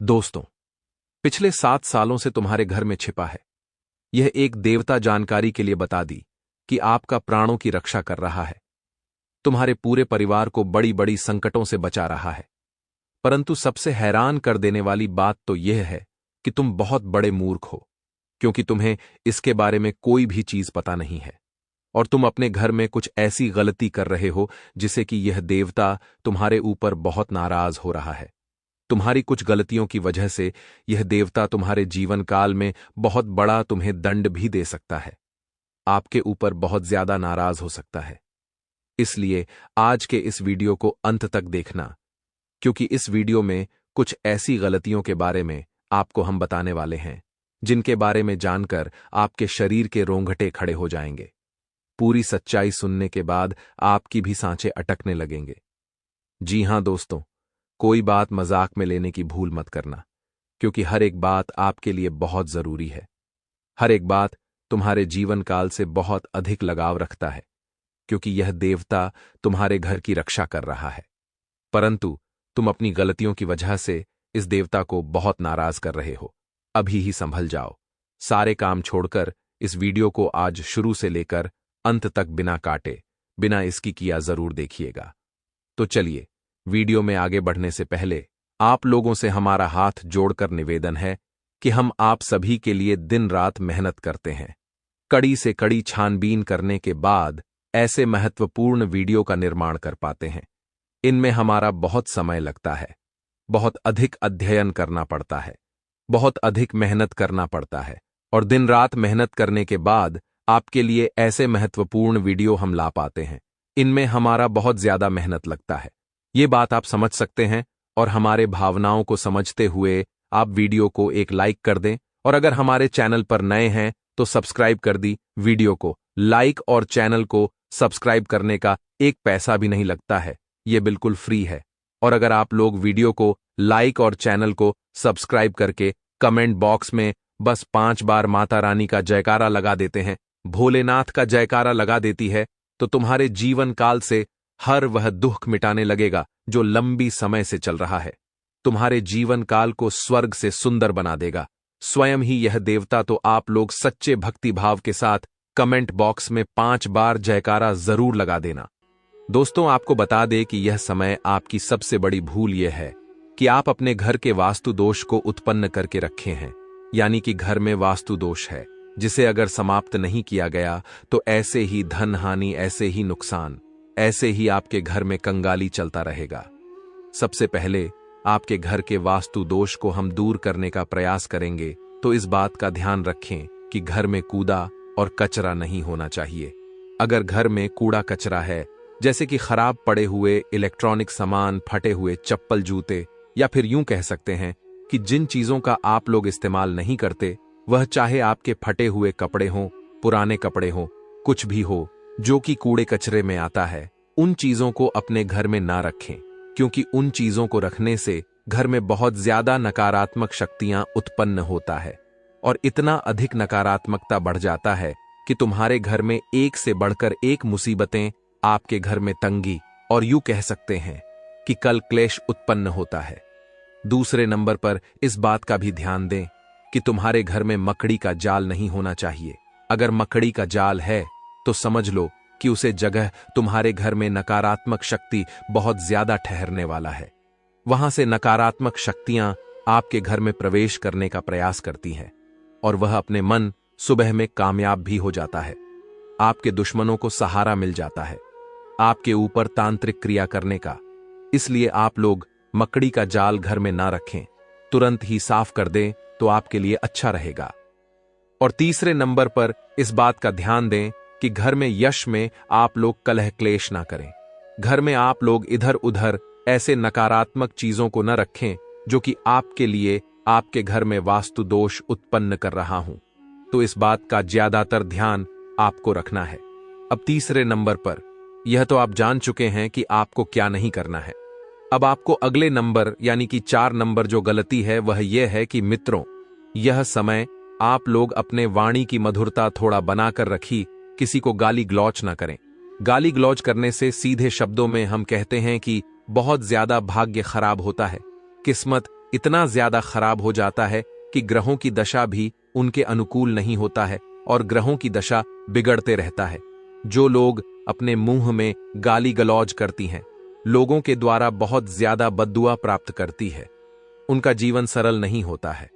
दोस्तों, पिछले 7 सालों से तुम्हारे घर में छिपा है। यह एक देवता जानकारी के लिए बता दी कि आपका प्राणों की रक्षा कर रहा है, तुम्हारे पूरे परिवार को बड़ी बड़ी संकटों से बचा रहा है। परंतु सबसे हैरान कर देने वाली बात तो यह है कि तुम बहुत बड़े मूर्ख हो, क्योंकि तुम्हें इसके बारे में कोई भी चीज पता नहीं है और तुम अपने घर में कुछ ऐसी गलती कर रहे हो जिसे कि यह देवता तुम्हारे ऊपर बहुत नाराज हो रहा है। तुम्हारी कुछ गलतियों की वजह से यह देवता तुम्हारे जीवन काल में बहुत बड़ा तुम्हें दंड भी दे सकता है, आपके ऊपर बहुत ज्यादा नाराज हो सकता है। इसलिए आज के इस वीडियो को अंत तक देखना, क्योंकि इस वीडियो में कुछ ऐसी गलतियों के बारे में आपको हम बताने वाले हैं जिनके बारे में जानकर आपके शरीर के रोंगटे खड़े हो जाएंगे। पूरी सच्चाई सुनने के बाद आपकी भी सांसें अटकने लगेंगे। जी हां दोस्तों, कोई बात मजाक में लेने की भूल मत करना, क्योंकि हर एक बात आपके लिए बहुत जरूरी है। हर एक बात तुम्हारे जीवन काल से बहुत अधिक लगाव रखता है, क्योंकि यह देवता तुम्हारे घर की रक्षा कर रहा है। परंतु तुम अपनी गलतियों की वजह से इस देवता को बहुत नाराज कर रहे हो। अभी ही संभल जाओ। सारे काम छोड़कर इस वीडियो को आज शुरू से लेकर अंत तक बिना काटे, बिना इसकी किया जरूर देखिएगा। तो चलिए, वीडियो में आगे बढ़ने से पहले आप लोगों से हमारा हाथ जोड़कर निवेदन है कि हम आप सभी के लिए दिन रात मेहनत करते हैं। कड़ी से कड़ी छानबीन करने के बाद ऐसे महत्वपूर्ण वीडियो का निर्माण कर पाते हैं। इनमें हमारा बहुत समय लगता है, बहुत अधिक अध्ययन करना पड़ता है, बहुत अधिक मेहनत करना पड़ता है और दिन रात मेहनत करने के बाद आपके लिए ऐसे महत्वपूर्ण वीडियो हम ला पाते हैं। इनमें हमारा बहुत ज्यादा मेहनत लगता है, ये बात आप समझ सकते हैं। और हमारे भावनाओं को समझते हुए आप वीडियो को एक लाइक कर दें, और अगर हमारे चैनल पर नए हैं तो सब्सक्राइब कर दी। वीडियो को लाइक और चैनल को सब्सक्राइब करने का एक पैसा भी नहीं लगता है, ये बिल्कुल फ्री है। और अगर आप लोग वीडियो को लाइक और चैनल को सब्सक्राइब करके कमेंट बॉक्स में बस 5 बार माता रानी का जयकारा लगा देते हैं, भोलेनाथ का जयकारा लगा देती है, तो तुम्हारे जीवन काल से हर वह दुख मिटाने लगेगा जो लंबी समय से चल रहा है। तुम्हारे जीवन काल को स्वर्ग से सुंदर बना देगा स्वयं ही यह देवता। तो आप लोग सच्चे भक्ति भाव के साथ कमेंट बॉक्स में 5 बार जयकारा जरूर लगा देना। दोस्तों, आपको बता दें कि यह समय आपकी सबसे बड़ी भूल यह है कि आप अपने घर के वास्तु दोष को उत्पन्न करके रखे हैं। यानी कि घर में वास्तु दोष है, जिसे अगर समाप्त नहीं किया गया तो ऐसे ही धन हानि, ऐसे ही नुकसान, ऐसे ही आपके घर में कंगाली चलता रहेगा। सबसे पहले आपके घर के वास्तु दोष को हम दूर करने का प्रयास करेंगे, तो इस बात का ध्यान रखें कि घर में कूड़ा और कचरा नहीं होना चाहिए। अगर घर में कूड़ा कचरा है, जैसे कि खराब पड़े हुए इलेक्ट्रॉनिक सामान, फटे हुए चप्पल जूते, या फिर यूं कह सकते हैं कि जिन चीजों का आप लोग इस्तेमाल नहीं करते, वह चाहे आपके फटे हुए कपड़े हों, पुराने कपड़े हों, कुछ भी हो जो कि कूड़े कचरे में आता है, उन चीजों को अपने घर में ना रखें, क्योंकि उन चीजों को रखने से घर में बहुत ज्यादा नकारात्मक शक्तियां उत्पन्न होता है और इतना अधिक नकारात्मकता बढ़ जाता है कि तुम्हारे घर में एक से बढ़कर एक मुसीबतें, आपके घर में तंगी और यूं कह सकते हैं कि कल क्लेश उत्पन्न होता है। दूसरे नंबर पर इस बात का भी ध्यान दें कि तुम्हारे घर में मकड़ी का जाल नहीं होना चाहिए। अगर मकड़ी का जाल है तो समझ लो कि उसे जगह तुम्हारे घर में नकारात्मक शक्ति बहुत ज्यादा ठहरने वाला है। वहां से नकारात्मक शक्तियां आपके घर में प्रवेश करने का प्रयास करती हैं और वह अपने मन सुबह में कामयाब भी हो जाता है। आपके दुश्मनों को सहारा मिल जाता है आपके ऊपर तांत्रिक क्रिया करने का। इसलिए आप लोग मकड़ी का जाल घर में ना रखें, तुरंत ही साफ कर दें तो आपके लिए अच्छा रहेगा। और तीसरे नंबर पर इस बात का ध्यान दें कि घर में यश में आप लोग कलह क्लेश ना करें। घर में आप लोग इधर उधर ऐसे नकारात्मक चीजों को न रखें जो कि आपके लिए आपके घर में वास्तु दोष उत्पन्न कर रहा हूं। तो इस बात का ज्यादातर ध्यान आपको रखना है। अब तीसरे नंबर पर यह तो आप जान चुके हैं कि आपको क्या नहीं करना है। अब आपको अगले नंबर यानी कि 4 नंबर जो गलती है वह यह है कि मित्रों, यह समय आप लोग अपने वाणी की मधुरता थोड़ा बनाकर रखी, किसी को गाली गलौच ना करें। गाली गलौच करने से सीधे शब्दों में हम कहते हैं कि बहुत ज्यादा भाग्य खराब होता है, किस्मत इतना ज्यादा खराब हो जाता है कि ग्रहों की दशा भी उनके अनुकूल नहीं होता है और ग्रहों की दशा बिगड़ते रहता है। जो लोग अपने मुंह में गाली गलौज करती हैं, लोगों के द्वारा बहुत ज्यादा बद्दुआ प्राप्त करती है, उनका जीवन सरल नहीं होता है,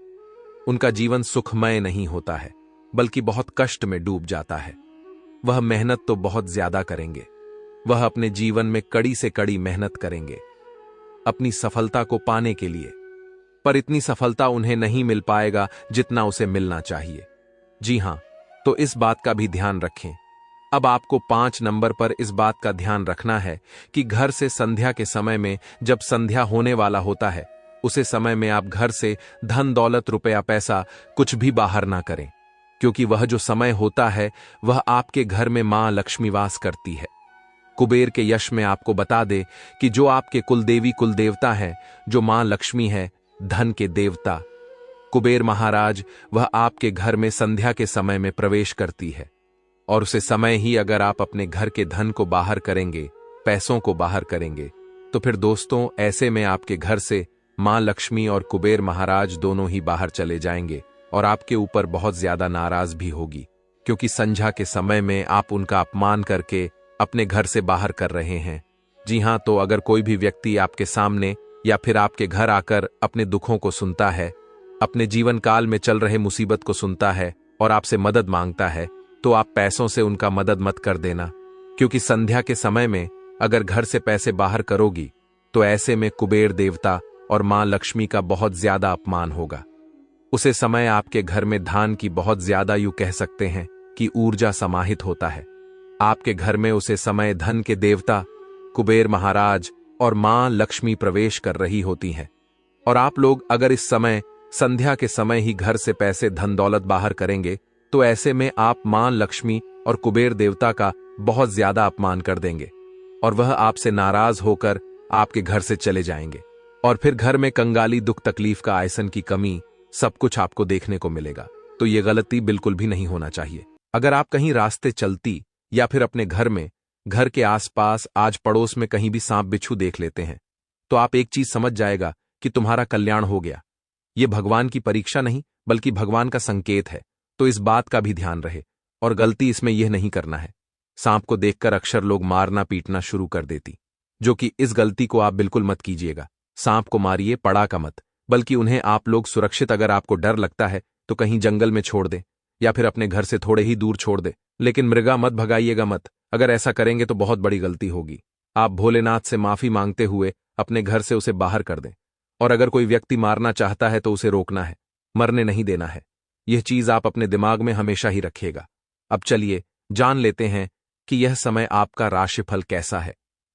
उनका जीवन सुखमय नहीं होता है, बल्कि बहुत कष्ट में डूब जाता है। वह मेहनत तो बहुत ज्यादा करेंगे, वह अपने जीवन में कड़ी से कड़ी मेहनत करेंगे अपनी सफलता को पाने के लिए, पर इतनी सफलता उन्हें नहीं मिल पाएगा जितना उसे मिलना चाहिए। जी हां, तो इस बात का भी ध्यान रखें। अब आपको 5 नंबर पर इस बात का ध्यान रखना है कि घर से संध्या के समय में, जब संध्या होने वाला होता है, उसे समय में आप घर से धन दौलत रुपया पैसा कुछ भी बाहर ना करें, क्योंकि वह जो समय होता है वह आपके घर में मां लक्ष्मी वास करती है। कुबेर के यश में आपको बता दे कि जो आपके कुलदेवी कुलदेवता है, जो मां लक्ष्मी है, धन के देवता कुबेर महाराज, वह आपके घर में संध्या के समय में प्रवेश करती है। और उसे समय ही अगर आप अपने घर के धन को बाहर करेंगे, पैसों को बाहर करेंगे, तो फिर दोस्तों ऐसे में आपके घर से मां लक्ष्मी और कुबेर महाराज दोनों ही बाहर चले जाएंगे और आपके ऊपर बहुत ज्यादा नाराज भी होगी, क्योंकि संध्या के समय में आप उनका अपमान करके अपने घर से बाहर कर रहे हैं। जी हां, तो अगर कोई भी व्यक्ति आपके सामने या फिर आपके घर आकर अपने दुखों को सुनता है, अपने जीवन काल में चल रहे मुसीबत को सुनता है और आपसे मदद मांगता है, तो आप पैसों से उनका मदद मत कर देना, क्योंकि संध्या के समय में अगर घर से पैसे बाहर करोगी तो ऐसे में कुबेर देवता और मां लक्ष्मी का बहुत ज्यादा अपमान होगा। उसे समय आपके घर में धान की बहुत ज्यादा, यूं कह सकते हैं कि ऊर्जा समाहित होता है। आपके घर में उसे समय धन के देवता कुबेर महाराज और मां लक्ष्मी प्रवेश कर रही होती हैं, और आप लोग अगर इस समय संध्या के समय ही घर से पैसे धन दौलत बाहर करेंगे, तो ऐसे में आप मां लक्ष्मी और कुबेर देवता का बहुत ज्यादा अपमान कर देंगे और वह आपसे नाराज होकर आपके घर से चले जाएंगे, और फिर घर में कंगाली, दुख तकलीफ का, आयसन की कमी, सब कुछ आपको देखने को मिलेगा। तो ये गलती बिल्कुल भी नहीं होना चाहिए। अगर आप कहीं रास्ते चलती या फिर अपने घर में, घर के आसपास, आज पड़ोस में कहीं भी सांप बिच्छू देख लेते हैं, तो आप एक चीज समझ जाएगा कि तुम्हारा कल्याण हो गया। ये भगवान की परीक्षा नहीं, बल्कि भगवान का संकेत है। तो इस बात का भी ध्यान रहे, और गलती इसमें यह नहीं करना है सांप को देखकर अक्सर लोग मारना पीटना शुरू कर देती, जो कि इस गलती को आप बिल्कुल मत कीजिएगा। सांप को मारिए, पड़ा का मत, बल्कि उन्हें आप लोग सुरक्षित, अगर आपको डर लगता है तो कहीं जंगल में छोड़ दें या फिर अपने घर से थोड़े ही दूर छोड़ दें, लेकिन मृगा मत, भगाइएगा मत। अगर ऐसा करेंगे तो बहुत बड़ी गलती होगी। आप भोलेनाथ से माफी मांगते हुए अपने घर से उसे बाहर कर दें, और अगर कोई व्यक्ति मारना चाहता है तो उसे रोकना है, मरने नहीं देना है। यह चीज आप अपने दिमाग में हमेशा ही रखिएगा। अब चलिए जान लेते हैं कि यह समय आपका राशिफल कैसा है।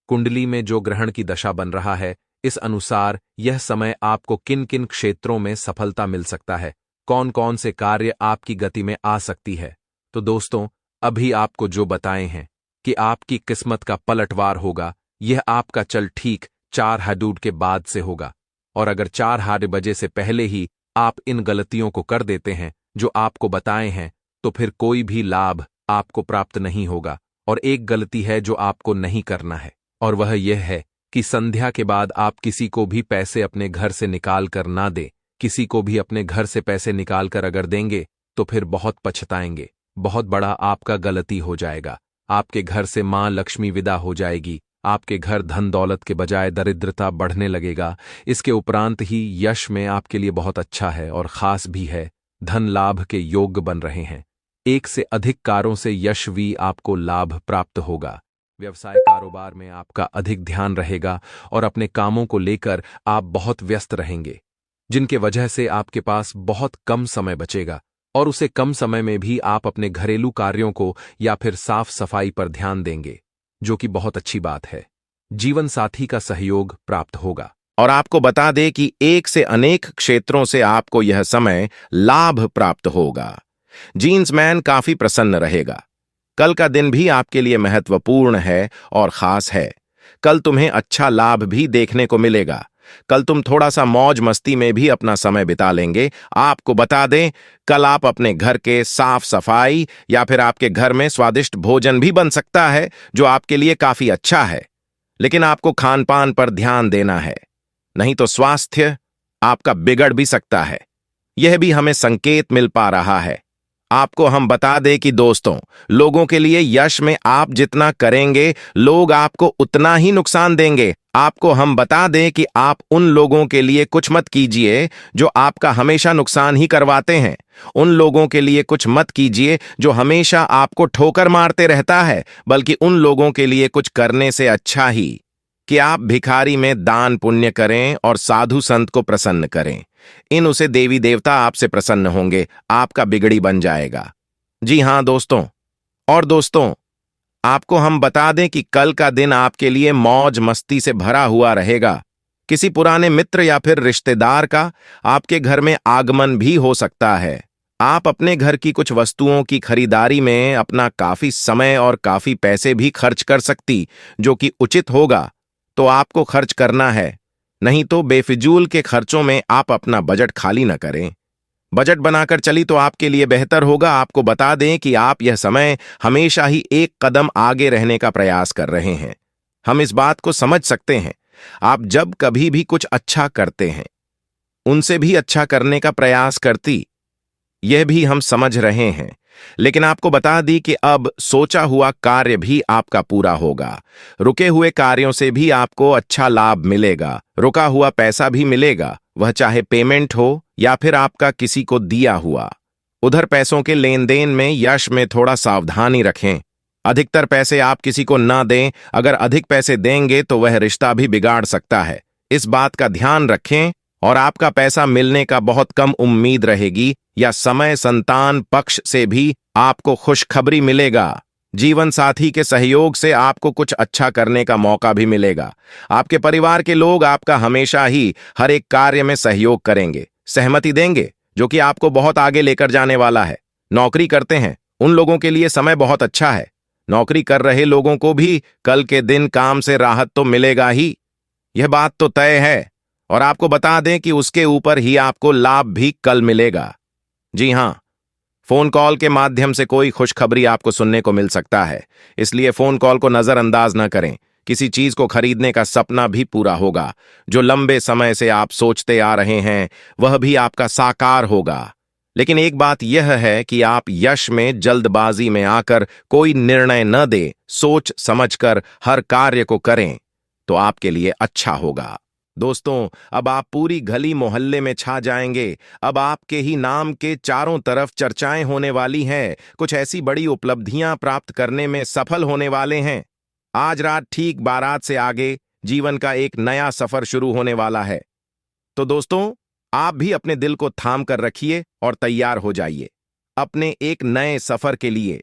कुंडली में जो ग्रहण की दशा बन रहा है, इस अनुसार यह समय आपको किन किन क्षेत्रों में सफलता मिल सकता है, कौन कौन से कार्य आपकी गति में आ सकती है। तो दोस्तों, अभी आपको जो बताए हैं कि आपकी किस्मत का पलटवार होगा, यह आपका चल ठीक 4 हदूड के बाद से होगा, और अगर 4 बजे से पहले ही आप इन गलतियों को कर देते हैं जो आपको बताए हैं, तो फिर कोई भी लाभ आपको प्राप्त नहीं होगा। और एक गलती है जो आपको नहीं करना है, और वह यह है कि संध्या के बाद आप किसी को भी पैसे अपने घर से निकाल कर ना दें। किसी को भी अपने घर से पैसे निकाल कर अगर देंगे तो फिर बहुत पछताएंगे, बहुत बड़ा आपका गलती हो जाएगा। आपके घर से मां लक्ष्मी विदा हो जाएगी, आपके घर धन दौलत के बजाय दरिद्रता बढ़ने लगेगा। इसके उपरांत ही यश में आपके लिए बहुत अच्छा है और खास भी है, धन लाभ के योग्य बन रहे हैं। एक से अधिक कारों से यश भी आपको लाभ प्राप्त होगा। व्यवसाय कारोबार में आपका अधिक ध्यान रहेगा और अपने कामों को लेकर आप बहुत व्यस्त रहेंगे, जिनके वजह से आपके पास बहुत कम समय बचेगा, और उसे कम समय में भी आप अपने घरेलू कार्यों को या फिर साफ सफाई पर ध्यान देंगे, जो कि बहुत अच्छी बात है। जीवन साथी का सहयोग प्राप्त होगा। और आपको बता दें कि एक से अनेक क्षेत्रों से आपको यह समय लाभ प्राप्त होगा। जीन्समैन काफी प्रसन्न रहेगा। कल का दिन भी आपके लिए महत्वपूर्ण है और खास है। कल तुम्हें अच्छा लाभ भी देखने को मिलेगा। कल तुम थोड़ा सा मौज मस्ती में भी अपना समय बिता लेंगे। आपको बता दें, कल आप अपने घर के साफ सफाई या फिर आपके घर में स्वादिष्ट भोजन भी बन सकता है, जो आपके लिए काफी अच्छा है। लेकिन आपको खान पान पर ध्यान देना है, नहीं तो स्वास्थ्य आपका बिगड़ भी सकता है। यह भी हमें संकेत मिल पा रहा है। आपको हम बता दें कि दोस्तों, लोगों के लिए यश में आप जितना करेंगे, लोग आपको उतना ही नुकसान देंगे। आपको हम बता दें कि आप उन लोगों के लिए कुछ मत कीजिए जो आपका हमेशा नुकसान ही करवाते हैं। उन लोगों के लिए कुछ मत कीजिए जो हमेशा आपको ठोकर मारते रहता है, बल्कि उन लोगों के लिए कुछ करने से अच्छा ही कि आप भिखारी में दान पुण्य करें और साधु संत को प्रसन्न करें। इन उसे देवी देवता आपसे प्रसन्न होंगे, आपका बिगड़ी बन जाएगा। जी हां दोस्तों, और दोस्तों, आपको हम बता दें कि कल का दिन आपके लिए मौज मस्ती से भरा हुआ रहेगा। किसी पुराने मित्र या फिर रिश्तेदार का आपके घर में आगमन भी हो सकता है। आप अपने घर की कुछ वस्तुओं की खरीदारी में अपना काफी समय और काफी पैसे भी खर्च कर सकती, जो कि उचित होगा तो आपको खर्च करना है। नहीं तो बेफिजूल के खर्चों में आप अपना बजट खाली न करें। बजट बनाकर चली तो आपके लिए बेहतर होगा। आपको बता दें कि आप यह समय हमेशा ही एक कदम आगे रहने का प्रयास कर रहे हैं। हम इस बात को समझ सकते हैं। आप जब कभी भी कुछ अच्छा करते हैं, उनसे भी अच्छा करने का प्रयास करती, यह भी हम समझ रहे हैं। लेकिन आपको बता दी कि अब सोचा हुआ कार्य भी आपका पूरा होगा। रुके हुए कार्यों से भी आपको अच्छा लाभ मिलेगा। रुका हुआ पैसा भी मिलेगा, वह चाहे पेमेंट हो या फिर आपका किसी को दिया हुआ। उधर पैसों के लेन देन में यश में थोड़ा सावधानी रखें। अधिकतर पैसे आप किसी को ना दें। अगर अधिक पैसे देंगे तो वह रिश्ता भी बिगाड़ सकता है। इस बात का ध्यान रखें। और आपका पैसा मिलने का बहुत कम उम्मीद रहेगी, या समय संतान पक्ष से भी आपको खुशखबरी मिलेगा। जीवन साथी के सहयोग से आपको कुछ अच्छा करने का मौका भी मिलेगा। आपके परिवार के लोग आपका हमेशा ही हर एक कार्य में सहयोग करेंगे, सहमति देंगे, जो कि आपको बहुत आगे लेकर जाने वाला है। नौकरी करते हैं उन लोगों के लिए समय बहुत अच्छा है। नौकरी कर रहे लोगों को भी कल के दिन काम से राहत तो मिलेगा ही, यह बात तो तय है। और आपको बता दें कि उसके ऊपर ही आपको लाभ भी कल मिलेगा। जी हां, फोन कॉल के माध्यम से कोई खुशखबरी आपको सुनने को मिल सकता है, इसलिए फोन कॉल को नजरअंदाज न करें। किसी चीज को खरीदने का सपना भी पूरा होगा। जो लंबे समय से आप सोचते आ रहे हैं, वह भी आपका साकार होगा। लेकिन एक बात यह है कि आप यश में जल्दबाजी में आकर कोई निर्णय न दें। सोच समझकर हर कार्य को करें तो आपके लिए अच्छा होगा। दोस्तों, अब आप पूरी गली मोहल्ले में छा जाएंगे। अब आपके ही नाम के चारों तरफ चर्चाएं होने वाली हैं। कुछ ऐसी बड़ी उपलब्धियां प्राप्त करने में सफल होने वाले हैं। आज रात ठीक बारात से आगे जीवन का एक नया सफर शुरू होने वाला है। तो दोस्तों, आप भी अपने दिल को थाम कर रखिए और तैयार हो जाइए अपने एक नए सफर के लिए।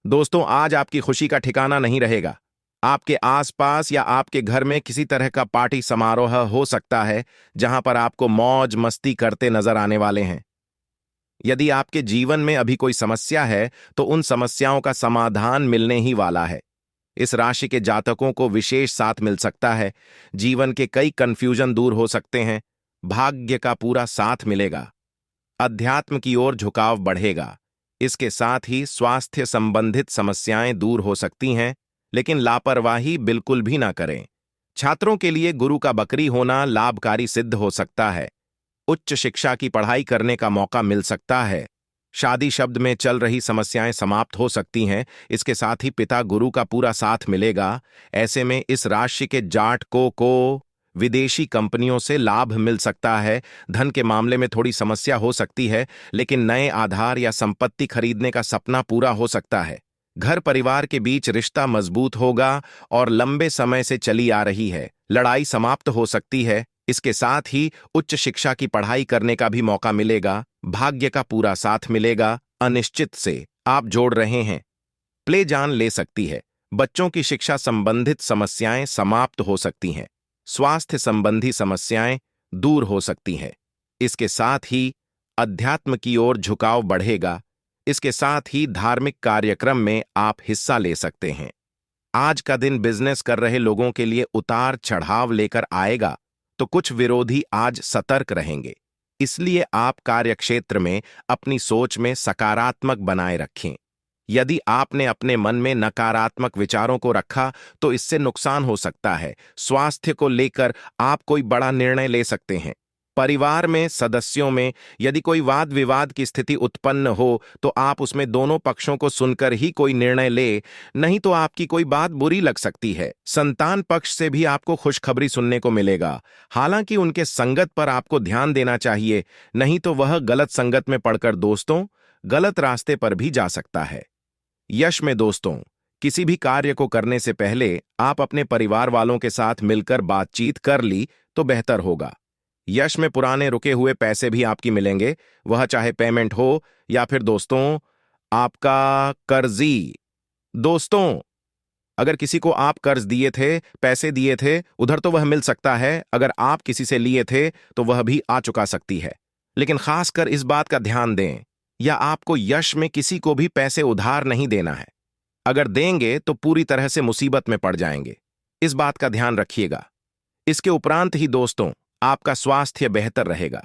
दोस्तों, आज आपकी खुशी का ठिकाना नहीं रहेगा। आपके आसपास या आपके घर में किसी तरह का पार्टी समारोह हो सकता है, जहां पर आपको मौज मस्ती करते नजर आने वाले हैं। यदि आपके जीवन में अभी कोई समस्या है, तो उन समस्याओं का समाधान मिलने ही वाला है। इस राशि के जातकों को विशेष साथ मिल सकता है। जीवन के कई कंफ्यूजन दूर हो सकते हैं। भाग्य का पूरा साथ मिलेगा। अध्यात्म की ओर झुकाव बढ़ेगा। इसके साथ ही स्वास्थ्य संबंधित समस्याएं दूर हो सकती हैं, लेकिन लापरवाही बिल्कुल भी ना करें। छात्रों के लिए गुरु का बकरी होना लाभकारी सिद्ध हो सकता है। उच्च शिक्षा की पढ़ाई करने का मौका मिल सकता है। शादी शब्द में चल रही समस्याएं समाप्त हो सकती हैं। इसके साथ ही पिता गुरु का पूरा साथ मिलेगा। ऐसे में इस राशि के जातकों को विदेशी कंपनियों से लाभ मिल सकता है। धन के मामले में थोड़ी समस्या हो सकती है, लेकिन नए आधार या संपत्ति खरीदने का सपना पूरा हो सकता है। घर परिवार के बीच रिश्ता मजबूत होगा और लंबे समय से चली आ रही है लड़ाई समाप्त हो सकती है। इसके साथ ही उच्च शिक्षा की पढ़ाई करने का भी मौका मिलेगा। भाग्य का पूरा साथ मिलेगा। अनिश्चित से आप जोड़ रहे हैं, प्ले जान ले सकती है। बच्चों की शिक्षा संबंधित समस्याएं समाप्त हो सकती हैं। स्वास्थ्य संबंधी समस्याएं दूर हो सकती हैं। इसके साथ ही अध्यात्म की ओर झुकाव बढ़ेगा। इसके साथ ही धार्मिक कार्यक्रम में आप हिस्सा ले सकते हैं। आज का दिन बिजनेस कर रहे लोगों के लिए उतार चढ़ाव लेकर आएगा, तो कुछ विरोधी आज सतर्क रहेंगे। इसलिए आप कार्यक्षेत्र में अपनी सोच में सकारात्मक बनाए रखें। यदि आपने अपने मन में नकारात्मक विचारों को रखा तो इससे नुकसान हो सकता है। स्वास्थ्य को लेकर आप कोई बड़ा निर्णय ले सकते हैं। परिवार में सदस्यों में यदि कोई वाद विवाद की स्थिति उत्पन्न हो तो आप उसमें दोनों पक्षों को सुनकर ही कोई निर्णय ले, नहीं तो आपकी कोई बात बुरी लग सकती है। संतान पक्ष से भी आपको खुशखबरी सुनने को मिलेगा, हालांकि उनके संगत पर आपको ध्यान देना चाहिए, नहीं तो वह गलत संगत में पड़कर दोस्तों गलत रास्ते पर भी जा सकता है। यश में दोस्तों, किसी भी कार्य को करने से पहले आप अपने परिवार वालों के साथ मिलकर बातचीत कर ली तो बेहतर होगा। यश में पुराने रुके हुए पैसे भी आपकी मिलेंगे, वह चाहे पेमेंट हो या फिर दोस्तों आपका कर्जी। दोस्तों, अगर किसी को आप कर्ज दिए थे, पैसे दिए थे, उधर तो वह मिल सकता है, अगर आप किसी से लिए थे तो वह भी आ चुका सकती है। लेकिन खासकर इस बात का ध्यान दें, या आपको यश में किसी को भी पैसे उधार नहीं देना है। अगर देंगे तो पूरी तरह से मुसीबत में पड़ जाएंगे, इस बात का ध्यान रखिएगा। इसके उपरांत ही दोस्तों आपका स्वास्थ्य बेहतर रहेगा।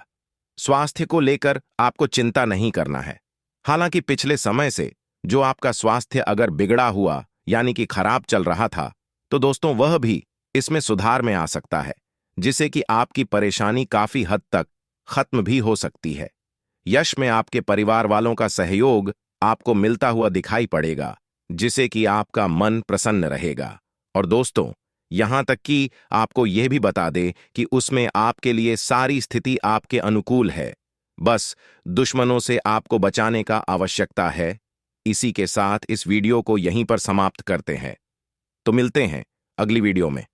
स्वास्थ्य को लेकर आपको चिंता नहीं करना है। हालांकि पिछले समय से जो आपका स्वास्थ्य अगर बिगड़ा हुआ यानी कि खराब चल रहा था, तो दोस्तों वह भी इसमें सुधार में आ सकता है, जिससे कि आपकी परेशानी काफी हद तक खत्म भी हो सकती है। यश में आपके परिवार वालों का सहयोग आपको मिलता हुआ दिखाई पड़ेगा, जिससे कि आपका मन प्रसन्न रहेगा। और दोस्तों, यहां तक कि आपको यह भी बता दे कि उसमें आपके लिए सारी स्थिति आपके अनुकूल है, बस दुश्मनों से आपको बचाने का आवश्यकता है। इसी के साथ इस वीडियो को यहीं पर समाप्त करते हैं। तो मिलते हैं अगली वीडियो में।